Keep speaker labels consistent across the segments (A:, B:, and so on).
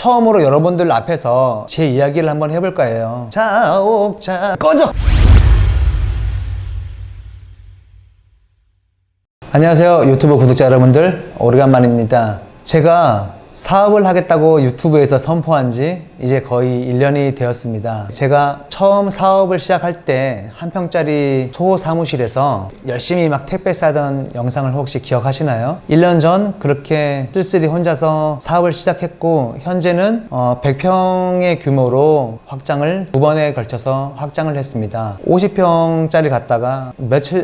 A: 처음으로 여러분들 앞에서 제 이야기를 한번 해볼까 해요. 자옥자 꺼져! 안녕하세요 유튜브 구독자 여러분들, 오래간만입니다. 제가 사업을 하겠다고 유튜브에서 선포한 지 이제 거의 1년이 되었습니다. 제가 처음 사업을 시작할 때 한 평짜리 소사무실에서 열심히 막 택배 싸던 영상을 혹시 기억하시나요? 1년 전 그렇게 쓸쓸히 혼자서 사업을 시작했고, 현재는 100평의 규모로 확장을 2번에 걸쳐서 확장을 했습니다. 50평짜리 갔다가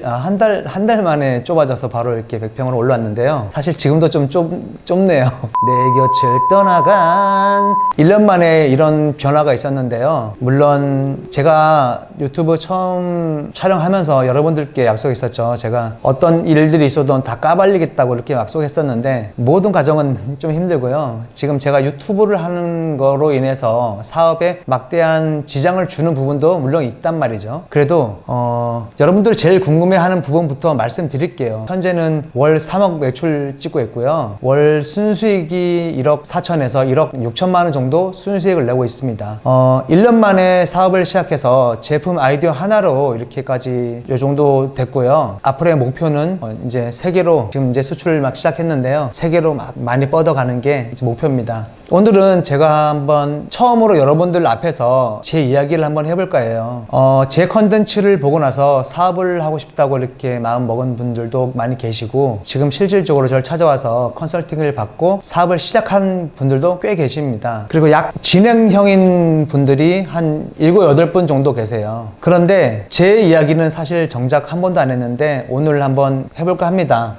A: 한 달 만에 좁아져서 바로 이렇게 100평으로 올라왔는데요. 사실 지금도 좀 좁네요. 내 곁을 떠나간 1년 만에 이런 변화가 있었는데요. 물론 제가 유튜브 처음 촬영하면서 여러분들께 약속했었죠. 제가 어떤 일들이 있어도 다 까발리겠다고 이렇게 약속했었는데, 모든 과정은 좀 힘들고요. 지금 제가 유튜브를 하는 거로 인해서 사업에 막대한 지장을 주는 부분도 물론 있단 말이죠. 그래도 여러분들이 제일 궁금해하는 부분부터 말씀드릴게요. 현재는 월 3억 매출 찍고 있고요. 월 순수익이 1억 4천에서 1억 6천만 원 정도 순수익을 내고 있습니다. 1년 만에 사업을 시작해서 제품 아이디어 하나로 이렇게까지 요 정도 됐고요. 앞으로의 목표는 이제 세계로, 지금 이제 수출을 막 시작했는데요. 세계로 막 많이 뻗어가는 게 이제 목표입니다. 오늘은 제가 한번 처음으로 여러분들 앞에서 제 이야기를 한번 해볼까 해요. 제 컨텐츠를 보고 나서 사업을 하고 싶다고 이렇게 마음 먹은 분들도 많이 계시고, 지금 실질적으로 저를 찾아와서 컨설팅을 받고 사업을 시작한 분들도 꽤 계십니다. 그리고 약 진행형인 분들이 한 7, 8분 정도 계세요. 그런데 제 이야기는 사실 정작 한 번도 안 했는데 오늘 한번 해볼까 합니다.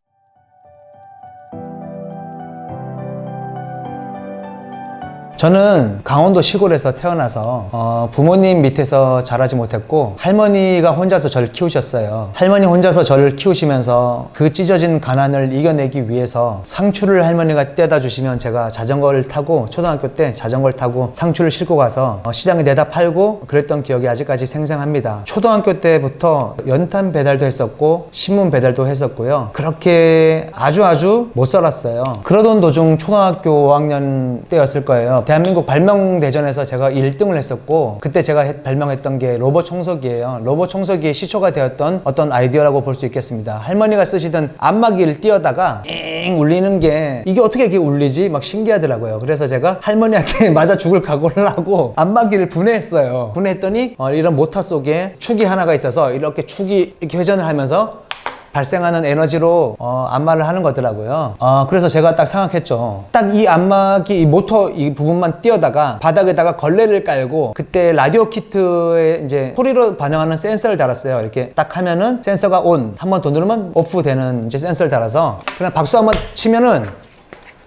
A: 저는 강원도 시골에서 태어나서 부모님 밑에서 자라지 못했고, 할머니가 혼자서 저를 키우셨어요. 할머니 혼자서 저를 키우시면서 그 찢어진 가난을 이겨내기 위해서 상추를 할머니가 떼다 주시면 제가 자전거를 타고, 초등학교 때 자전거를 타고 상추를 싣고 가서 시장에 내다 팔고 그랬던 기억이 아직까지 생생합니다. 초등학교 때부터 연탄 배달도 했었고 신문 배달도 했었고요. 그렇게 아주 못 살았어요. 그러던 도중 초등학교 5학년 때였을 거예요. 대한민국 발명대전에서 제가 1등을 했었고, 그때 제가 발명했던 게 로봇 청소기예요. 로봇 청소기의 시초가 되었던 어떤 아이디어라고 볼 수 있겠습니다. 할머니가 쓰시던 안마기를 띄어다가 잉 울리는 게, 이게 어떻게 이렇게 울리지? 막 신기하더라고요. 그래서 제가 할머니한테 맞아 죽을 각오를 하고 안마기를 분해했어요. 분해했더니 이런 모터 속에 축이 하나가 있어서 이렇게 축이 이렇게 회전을 하면서 발생하는 에너지로 안마를 하는 거더라고요. 그래서 제가 딱 생각했죠. 딱 이 안마기, 이 모터 이 부분만 띄어다가 바닥에다가 걸레를 깔고, 그때 라디오 키트에 이제 소리로 반응하는 센서를 달았어요. 이렇게 딱 하면은 센서가 온, 한 번 더 누르면 오프 되는 이제 센서를 달아서 그냥 박수 한번 치면은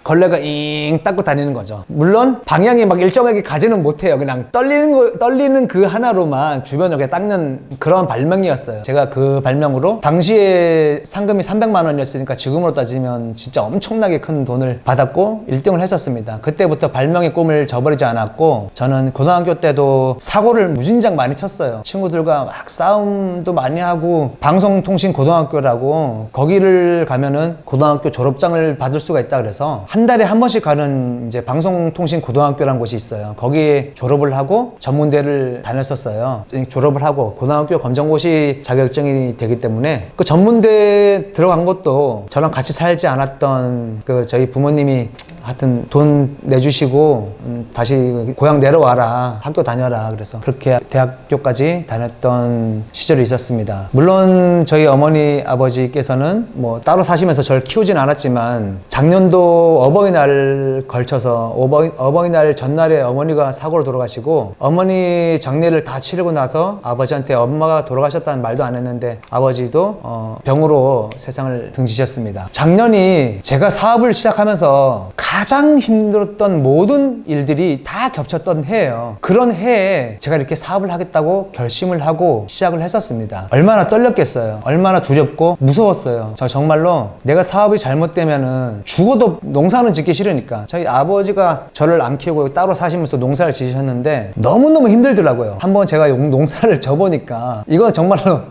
A: 걸레가 잉 닦고 다니는 거죠. 물론 방향이 막 일정하게 가지는 못해요. 그냥 떨리는 그 하나로만 주변을 그냥 닦는 그런 발명이었어요. 제가 그 발명으로 당시에 상금이 300만 원이었으니까 지금으로 따지면 진짜 엄청나게 큰 돈을 받았고 1등을 했었습니다. 그때부터 발명의 꿈을 저버리지 않았고, 저는 고등학교 때도 사고를 무진장 많이 쳤어요. 친구들과 막 싸움도 많이 하고, 방송통신고등학교라고 거기를 가면은 고등학교 졸업장을 받을 수가 있다 그래서 한 달에 한 번씩 가는 이제 방송통신고등학교라는 곳이 있어요. 거기에 졸업을 하고 전문대를 다녔었어요. 졸업을 하고 고등학교 검정고시 자격증이 되기 때문에 그 전문대 들어간 것도 저랑 같이 살지 않았던 그 저희 부모님이 하여튼 돈 내주시고 다시 고향 내려와라, 학교 다녀라, 그래서 그렇게 대학교까지 다녔던 시절이 있었습니다. 물론 저희 어머니 아버지께서는 뭐 따로 사시면서 저를 키우진 않았지만, 작년도 어버이날 걸쳐서 어버이날 전날에 어머니가 사고로 돌아가시고, 어머니 장례를 다 치르고 나서 아버지한테 엄마가 돌아가셨다는 말도 안 했는데 아버지도 병으로 세상을 등지셨습니다. 작년이 제가 사업을 시작하면서 가장 힘들었던 모든 일들이 다 겹쳤던 해예요. 그런 해에 제가 이렇게 사업을 하겠다고 결심을 하고 시작을 했었습니다. 얼마나 떨렸겠어요. 얼마나 두렵고 무서웠어요. 저 정말로 내가 사업이 잘못되면은 죽어도 농사는 짓기 싫으니까. 저희 아버지가 저를 안 키우고 따로 사시면서 농사를 지으셨는데 너무너무 힘들더라고요. 한번 제가 농사를 져보니까 이건 정말로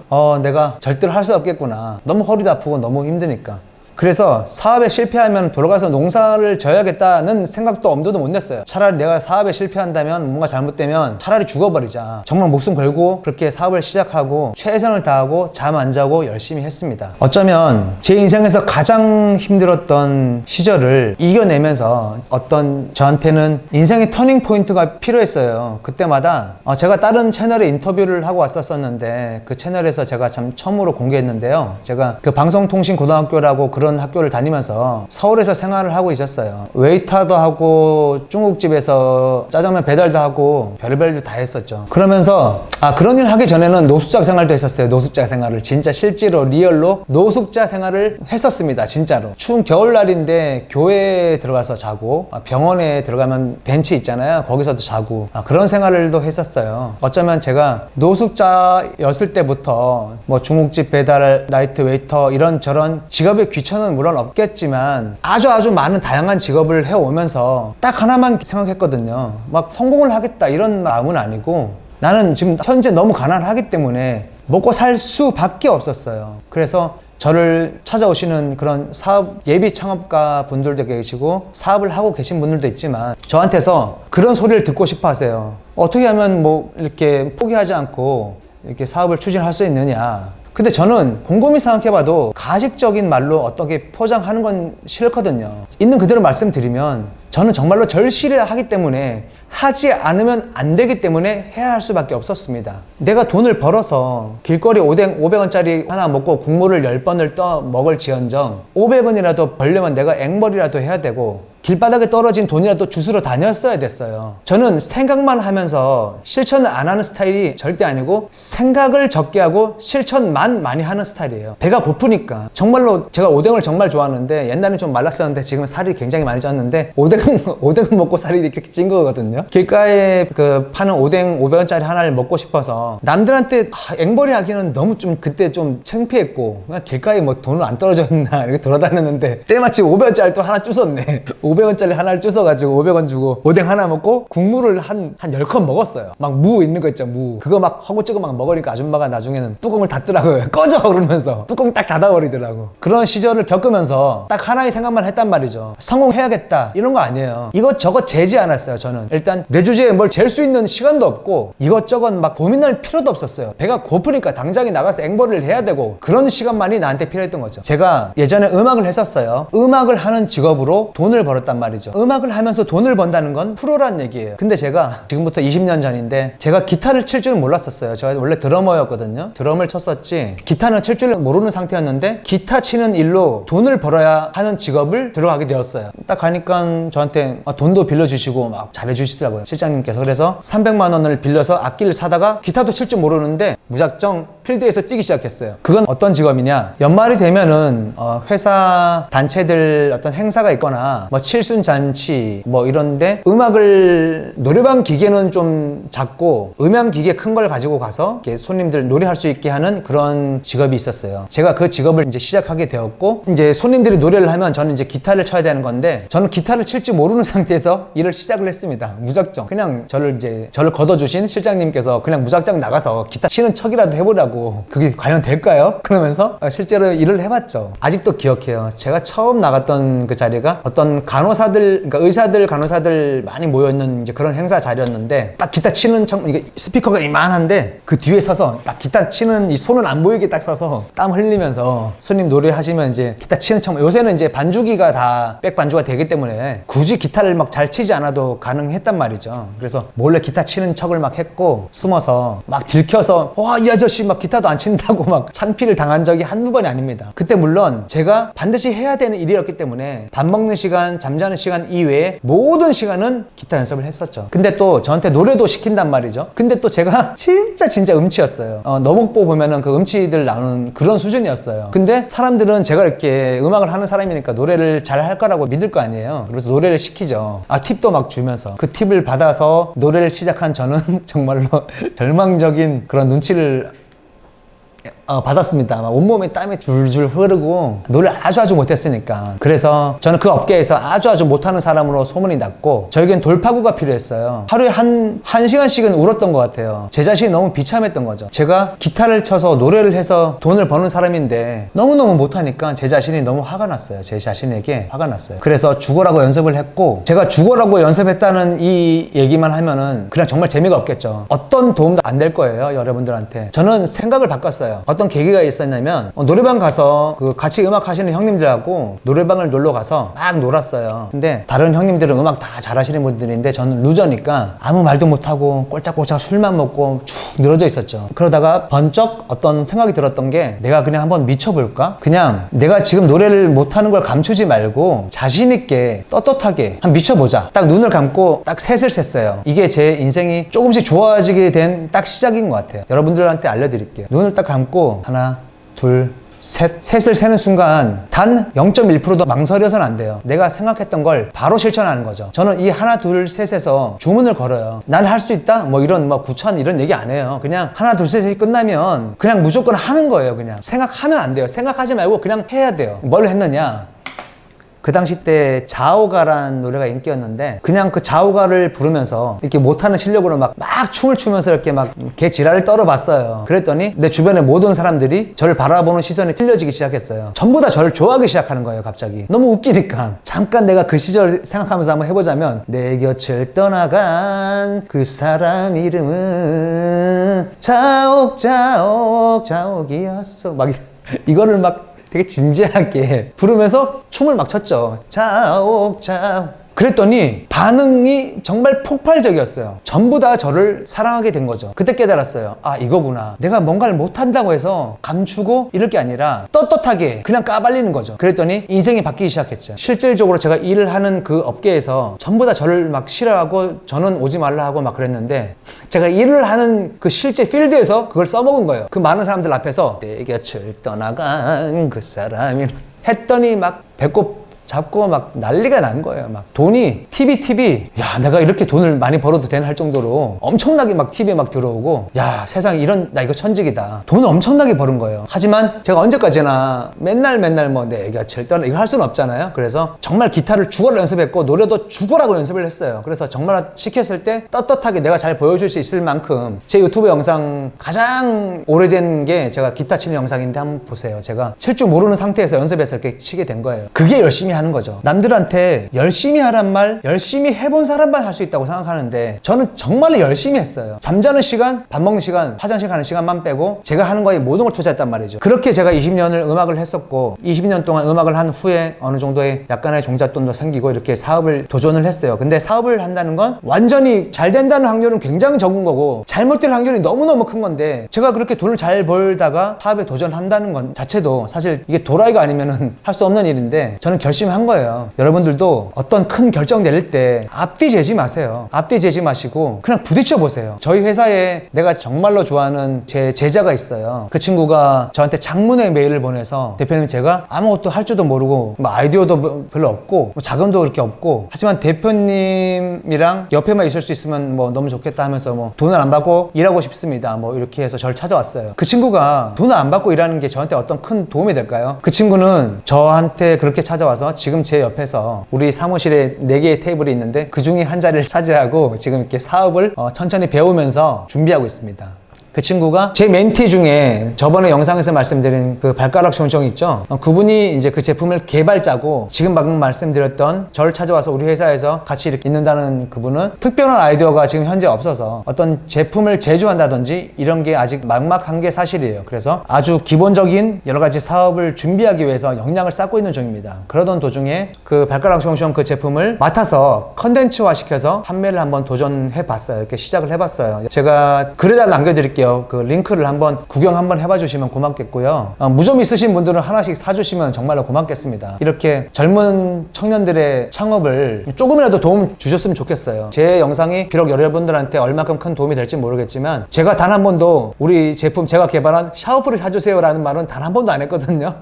A: 내가 절대로 할 수 없겠구나. 너무 허리도 아프고 너무 힘드니까. 그래서 사업에 실패하면 돌아가서 농사를 져야겠다는 생각도 엄두도 못 냈어요. 차라리 내가 사업에 실패한다면, 뭔가 잘못되면 차라리 죽어버리자. 정말 목숨 걸고 그렇게 사업을 시작하고 최선을 다하고 잠 안 자고 열심히 했습니다. 어쩌면 제 인생에서 가장 힘들었던 시절을 이겨내면서 어떤 저한테는 인생의 터닝 포인트가 필요했어요. 그때마다 제가 다른 채널에 인터뷰를 하고 왔었는데 그 채널에서 제가 참 처음으로 공개했는데요. 제가 그 방송통신고등학교라고 그런 학교를 다니면서 서울에서 생활을 하고 있었어요. 웨이터도 하고 중국집에서 짜장면 배달도 하고 별의별 일 다 했었죠. 그러면서 그런 일 하기 전에는 노숙자 생활도 했었어요. 노숙자 생활을 진짜 실제로 리얼로 노숙자 생활을 했었습니다. 진짜로 추운 겨울날인데 교회에 들어가서 자고 병원에 들어가면 벤치 있잖아요. 거기서도 자고 그런 생활을도 했었어요. 어쩌면 제가 노숙자였을 때부터 뭐 중국집 배달, 나이트 웨이터 이런저런 직업의 귀천은 물론 없겠지만 아주 많은 다양한 직업을 해오면서 딱 하나만 생각했거든요. 막 성공을 하겠다 이런 마음은 아니고 나는 지금 현재 너무 가난하기 때문에 먹고 살 수밖에 없었어요. 그래서 저를 찾아오시는 그런 사업 예비 창업가 분들도 계시고 사업을 하고 계신 분들도 있지만 저한테서 그런 소리를 듣고 싶어 하세요. 어떻게 하면 뭐 이렇게 포기하지 않고 이렇게 사업을 추진할 수 있느냐. 근데 저는 곰곰이 생각해봐도 가식적인 말로 어떻게 포장하는 건 싫거든요. 있는 그대로 말씀드리면 저는 정말로 절실해야 하기 때문에 하지 않으면 안 되기 때문에 해야 할 수밖에 없었습니다. 내가 돈을 벌어서 길거리 오뎅 500원짜리 하나 먹고 국물을 10번을 떠 먹을 지언정 500원이라도 벌려면 내가 앵벌이라도 해야 되고 길바닥에 떨어진 돈이라도 주스러 다녔어야 됐어요. 저는 생각만 하면서 실천을 안 하는 스타일이 절대 아니고 생각을 적게 하고 실천만 많이 하는 스타일이에요. 배가 고프니까. 정말로 제가 오뎅을 정말 좋아하는데 옛날엔 좀 말랐었는데 지금 살이 굉장히 많이 쪘는데 오뎅은 먹고 살이 이렇게 찐 거거든요. 길가에 그 파는 오뎅 500원짜리 하나를 먹고 싶어서 남들한테 앵벌이 하기는 너무 좀 그때 좀 창피했고 그냥 길가에 뭐 돈을 안 떨어졌나 이렇게 돌아다녔는데 때마침 500원짜리 또 하나 주웠네. 500원짜리 하나를 주워가지고 500원 주고 오뎅 하나 먹고 국물을 한 10컵 먹었어요. 막 무 있는 거 있죠, 무. 그거 막 허구찌고 막 먹으니까 아줌마가 나중에는 뚜껑을 닫더라고요. 꺼져! 그러면서 뚜껑 딱 닫아버리더라고. 그런 시절을 겪으면서 딱 하나의 생각만 했단 말이죠. 성공해야겠다 이런 거 아니에요. 이것저것 재지 않았어요. 저는 일단 내 주제에 뭘 잴 수 있는 시간도 없고 이것저것 막 고민할 필요도 없었어요. 배가 고프니까 당장에 나가서 앵벌이를 해야 되고 그런 시간만이 나한테 필요했던 거죠. 제가 예전에 음악을 했었어요. 음악을 하는 직업으로 돈을 벌었단 말이죠. 음악을 하면서 돈을 번다는 건 프로란 얘기예요. 근데 제가 지금부터 20년 전인데 제가 기타를 칠 줄은 몰랐었어요. 제가 원래 드러머였거든요. 드럼을 쳤었지 기타는 칠 줄 모르는 상태였는데 기타 치는 일로 돈을 벌어야 하는 직업을 들어가게 되었어요. 딱 가니까 저한테 돈도 빌려주시고 막 잘해주시더라고요. 실장님께서. 그래서 300만 원을 빌려서 악기를 사다가 기타도 칠 줄 모르는데 무작정 필드에서 뛰기 시작했어요. 그건 어떤 직업이냐, 연말이 되면은 회사 단체들 어떤 행사가 있거나 뭐 칠순잔치 뭐 이런데 음악을 노래방 기계는 좀 작고 음향 기계 큰 걸 가지고 가서 이렇게 손님들 노래할 수 있게 하는 그런 직업이 있었어요. 제가 그 직업을 이제 시작하게 되었고 이제 손님들이 노래를 하면 저는 이제 기타를 쳐야 되는 건데 저는 기타를 칠 줄 모르는 상태에서 일을 시작을 했습니다. 무작정 그냥 저를 걷어주신 실장님께서 그냥 무작정 나가서 기타 치는 척이라도 해보라고. 그게 과연 될까요? 그러면서 실제로 일을 해봤죠. 아직도 기억해요. 제가 처음 나갔던 그 자리가 어떤 간호사들, 그러니까 의사들, 간호사들 많이 모여있는 이제 그런 행사 자리였는데 딱 기타 치는 척, 이게 스피커가 이만한데 그 뒤에 서서 딱 기타 치는 이 손은 안 보이게 딱 서서 땀 흘리면서 손님 노래하시면 이제 기타 치는 척. 요새는 이제 반주기가 다 백 반주가 되기 때문에 굳이 기타를 막 잘 치지 않아도 가능했단 말이죠. 그래서 몰래 기타 치는 척을 막 했고 숨어서 막 들켜서 와, 이 아저씨 막 기타도 안 친다고 막 창피를 당한 적이 한두 번이 아닙니다. 그때 물론 제가 반드시 해야 되는 일이었기 때문에 밥 먹는 시간, 잠자는 시간 이외에 모든 시간은 기타 연습을 했었죠. 근데 또 저한테 노래도 시킨단 말이죠. 근데 또 제가 진짜 음치였어요. 너목보 보면은 그 음치들 나오는 그런 수준이었어요. 근데 사람들은 제가 이렇게 음악을 하는 사람이니까 노래를 잘 할 거라고 믿을 거 아니에요. 그래서 노래를 시키죠. 팁도 막 주면서 그 팁을 받아서 노래를 시작한 저는 정말로 절망적인 그런 눈치를 받았습니다. 막 온몸에 땀이 줄줄 흐르고 노래를 아주 못했으니까. 그래서 저는 그 업계에서 아주 못하는 사람으로 소문이 났고 저에겐 돌파구가 필요했어요. 하루에 한 시간씩은 울었던 것 같아요. 제 자신이 너무 비참했던 거죠. 제가 기타를 쳐서 노래를 해서 돈을 버는 사람인데 너무너무 못하니까 제 자신이 너무 화가 났어요. 제 자신에게 화가 났어요. 그래서 죽어라고 연습을 했고, 제가 죽어라고 연습했다는 이 얘기만 하면은 그냥 정말 재미가 없겠죠. 어떤 도움도 안 될 거예요, 여러분들한테. 저는 생각을 바꿨어요. 어떤 계기가 있었냐면 노래방 가서 그 같이 음악 하시는 형님들하고 노래방을 놀러 가서 막 놀았어요. 근데 다른 형님들은 음악 다 잘하시는 분들인데 저는 루저니까 아무 말도 못하고 꼴짝꼴짝 술만 먹고 쭉 늘어져 있었죠. 그러다가 번쩍 어떤 생각이 들었던 게, 내가 그냥 한번 미쳐볼까? 그냥 내가 지금 노래를 못하는 걸 감추지 말고 자신있게 떳떳하게 한번 미쳐보자. 딱 눈을 감고 딱 셋을 셌어요. 이게 제 인생이 조금씩 좋아지게 된 딱 시작인 것 같아요. 여러분들한테 알려드릴게요. 눈을 딱 감고 하나, 둘, 셋을 세는 순간 단 0.1%도 망설여서는 안 돼요. 내가 생각했던 걸 바로 실천하는 거죠. 저는 이 하나, 둘, 셋에서 주문을 걸어요. 난 할 수 있다? 뭐 이런 9,000 이런 얘기 안 해요. 그냥 하나, 둘, 셋이 끝나면 그냥 무조건 하는 거예요. 그냥 생각하면 안 돼요. 생각하지 말고 그냥 해야 돼요. 뭘 했느냐? 그 당시 때 자오가라는 노래가 인기였는데, 그냥 그 자오가를 부르면서 이렇게 못하는 실력으로 막 춤을 추면서 이렇게 막 개 지랄을 떨어봤어요. 그랬더니 내 주변의 모든 사람들이 저를 바라보는 시선이 틀려지기 시작했어요. 전부 다 저를 좋아하기 시작하는 거예요. 갑자기 너무 웃기니까. 잠깐 내가 그 시절 생각하면서 한번 해보자면, 내 곁을 떠나간 그 사람 이름은 자옥이었어. 막 이거를 막 되게 진지하게 부르면서 춤을 막 췄죠. 자옥. 그랬더니 반응이 정말 폭발적이었어요. 전부 다 저를 사랑하게 된 거죠. 그때 깨달았어요. 아, 이거구나. 내가 뭔가를 못한다고 해서 감추고 이럴 게 아니라 떳떳하게 그냥 까발리는 거죠. 그랬더니 인생이 바뀌기 시작했죠. 실질적으로 제가 일을 하는 그 업계에서 전부 다 저를 막 싫어하고 저는 오지 말라 하고 막 그랬는데, 제가 일을 하는 그 실제 필드에서 그걸 써먹은 거예요. 그 많은 사람들 앞에서 내 곁을 떠나간 그 사람이 했더니 막 배꼽 잡고 막 난리가 난 거예요. 막 돈이 TV 야, 내가 이렇게 돈을 많이 벌어도 되나 할 정도로 엄청나게 막 TV에 막 들어오고, 야, 세상 이런, 나 이거 천직이다. 돈을 엄청나게 버는 거예요. 하지만 제가 언제까지나 맨날 뭐 내 곁을 떠나 이거 할 수는 없잖아요. 그래서 정말 기타를 죽어라 연습했고 노래도 죽어라고 연습을 했어요. 그래서 정말 시켰을 때 떳떳하게 내가 잘 보여줄 수 있을 만큼, 제 유튜브 영상 가장 오래된 게 제가 기타 치는 영상인데 한번 보세요. 제가 칠 줄 모르는 상태에서 연습해서 이렇게 치게 된 거예요. 그게 열심히 하는 거죠. 남들한테 열심히 하란 말, 열심히 해본 사람만 할 수 있다고 생각하는데 저는 정말로 열심히 했어요. 잠자는 시간, 밥 먹는 시간, 화장실 가는 시간만 빼고 제가 하는 거에 모든 걸 투자했단 말이죠. 그렇게 제가 20년을 음악을 했었고, 20년 동안 음악을 한 후에 어느 정도의 약간의 종잣돈도 생기고 이렇게 사업을 도전을 했어요. 근데 사업을 한다는 건 완전히 잘 된다는 확률은 굉장히 적은 거고 잘못될 확률이 너무너무 큰 건데, 제가 그렇게 돈을 잘 벌다가 사업에 도전한다는 건 자체도 사실 이게 도라이가 아니면은 할 수 없는 일인데, 저는 결심한 거예요. 여러분들도 어떤 큰 결정 내릴 때 앞뒤 재지 마세요. 앞뒤 재지 마시고 그냥 부딪혀 보세요. 저희 회사에 내가 정말로 좋아하는 제 제자가 있어요. 그 친구가 저한테 장문의 메일을 보내서, 대표님, 제가 아무것도 할 줄도 모르고 뭐 아이디어도 별로 없고 뭐 자금도 그렇게 없고, 하지만 대표님이랑 옆에만 있을 수 있으면 뭐 너무 좋겠다 하면서 뭐 돈을 안 받고 일하고 싶습니다. 뭐 이렇게 해서 저를 찾아왔어요. 그 친구가 돈을 안 받고 일하는 게 저한테 어떤 큰 도움이 될까요? 그 친구는 저한테 그렇게 찾아와서 지금 제 옆에서 우리 사무실에 4개의 테이블이 있는데 그 중에 한 자리를 차지하고 지금 이렇게 사업을 천천히 배우면서 준비하고 있습니다. 그 친구가 제 멘티 중에 저번에 영상에서 말씀드린 그 발가락 숑숑 있죠? 그분이 이제 그 제품을 개발자고, 지금 방금 말씀드렸던 저를 찾아와서 우리 회사에서 같이 이렇게 있는다는 그분은 특별한 아이디어가 지금 현재 없어서 어떤 제품을 제조한다든지 이런 게 아직 막막한 게 사실이에요. 그래서 아주 기본적인 여러 가지 사업을 준비하기 위해서 역량을 쌓고 있는 중입니다. 그러던 도중에 그 발가락 숑숑 그 제품을 맡아서 컨텐츠화 시켜서 판매를 한번 도전해 봤어요. 이렇게 시작을 해 봤어요. 제가 글에다 남겨드릴게요. 그 링크를 한번 구경 한번 해봐 주시면 고맙겠고요. 무좀 있으신 분들은 하나씩 사주시면 정말로 고맙겠습니다. 이렇게 젊은 청년들의 창업을 조금이라도 도움 주셨으면 좋겠어요. 제 영상이 비록 여러분들한테 얼마큼 큰 도움이 될지 모르겠지만, 제가 단 한 번도 우리 제품 제가 개발한 샤워풀을 사주세요 라는 말은 단 한 번도 안 했거든요.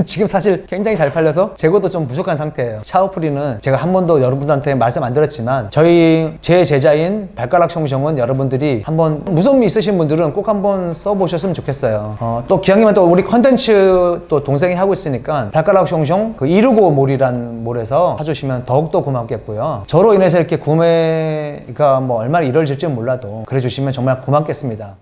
A: 지금 사실 굉장히 잘 팔려서 재고도 좀 부족한 상태예요. 샤워풀이는 제가 한 번도 여러분들한테 말씀 안 드렸지만 제 제자인 발가락 숑숑은 여러분들이 한번 무좀이 있으신 분들은 꼭 한번 써보셨으면 좋겠어요. 또 기왕이면 또 우리 컨텐츠 또 동생이 하고 있으니까 발가락 숑숑 그 이르고 몰이란 몰에서 사주시면 더욱더 고맙겠고요. 저로 인해서 이렇게 구매가 뭐 얼마나 이루어질지 몰라도 그래 주시면 정말 고맙겠습니다.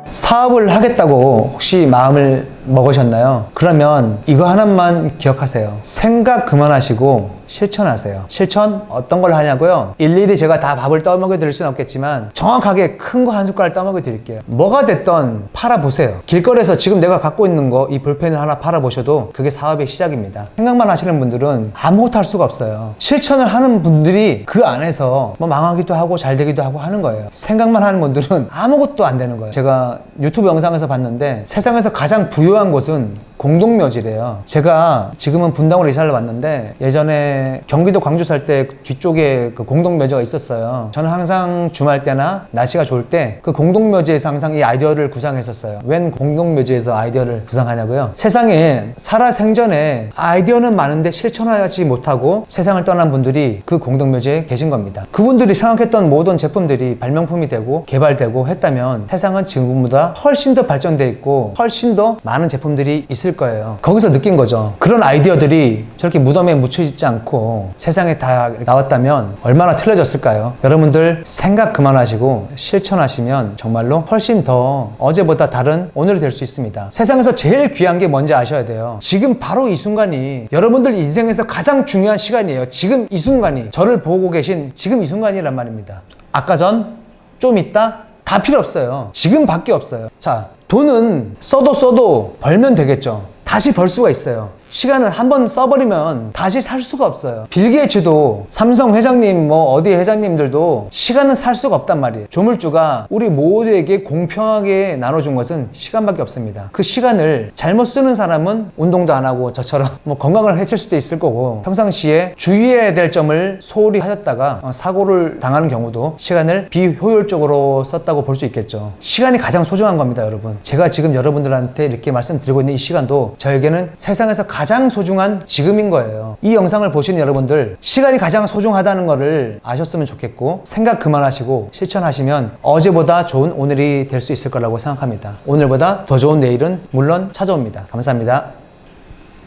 A: 사업을 하겠다고 혹시 마음을 먹으셨나요? 그러면 이거 하나만 기억하세요. 생각 그만하시고 실천하세요. 실천 어떤 걸 하냐고요? 일일이 제가 다 밥을 떠먹여 드릴 수는 없겠지만 정확하게 큰 거 한 숟갈 떠먹여 드릴게요. 뭐가 됐던 팔아보세요. 길거리에서 지금 내가 갖고 있는 거 이 볼펜을 하나 팔아보셔도 그게 사업의 시작입니다. 생각만 하시는 분들은 아무것도 할 수가 없어요. 실천을 하는 분들이 그 안에서 뭐 망하기도 하고 잘 되기도 하고 하는 거예요. 생각만 하는 분들은 아무것도 안 되는 거예요. 제가 유튜브 영상에서 봤는데 세상에서 가장 부유한 곳은 공동묘지래요. 제가 지금은 분당으로 이사를 왔는데 예전에 경기도 광주 살 때 뒤쪽에 그 공동묘지가 있었어요. 저는 항상 주말 때나 날씨가 좋을 때 그 공동묘지에서 항상 이 아이디어를 구상했었어요. 웬 공동묘지에서 아이디어를 구상하냐고요? 세상에 살아생전에 아이디어는 많은데 실천하지 못하고 세상을 떠난 분들이 그 공동묘지에 계신 겁니다. 그분들이 생각했던 모든 제품들이 발명품이 되고 개발되고 했다면 세상은 지금보다 훨씬 더 발전돼 있고 훨씬 더 많은 제품들이 있을 거예요. 거기서 느낀 거죠. 그런 아이디어들이 저렇게 무덤에 묻혀있지 않고 세상에 다 나왔다면 얼마나 틀려졌을까요? 여러분들 생각 그만하시고 실천하시면 정말로 훨씬 더 어제보다 다른 오늘이 될 수 있습니다. 세상에서 제일 귀한 게 뭔지 아셔야 돼요. 지금 바로 이 순간이 여러분들 인생에서 가장 중요한 시간이에요. 지금 이 순간이 저를 보고 계신 지금 이 순간이란 말입니다. 아까 전, 좀 있다, 다 필요 없어요. 지금밖에 없어요. 자, 돈은 써도 벌면 되겠죠. 다시 벌 수가 있어요. 시간을 한번 써버리면 다시 살 수가 없어요. 빌 게이츠도 삼성 회장님 어디 회장님들도 시간은 살 수가 없단 말이에요. 조물주가 우리 모두에게 공평하게 나눠준 것은 시간밖에 없습니다. 그 시간을 잘못 쓰는 사람은 운동도 안 하고 저처럼 건강을 해칠 수도 있을 거고 평상시에 주의해야 될 점을 소홀히 하셨다가 사고를 당하는 경우도 시간을 비효율적으로 썼다고 볼 수 있겠죠. 시간이 가장 소중한 겁니다, 여러분. 제가 지금 여러분들한테 이렇게 말씀드리고 있는 이 시간도 저에게는 세상에서 가장 소중한 지금인 거예요. 이 영상을 보시는 여러분들 시간이 가장 소중하다는 거를 아셨으면 좋겠고 생각 그만하시고 실천하시면 어제보다 좋은 오늘이 될 수 있을 거라고 생각합니다. 오늘보다 더 좋은 내일은 물론 찾아옵니다. 감사합니다.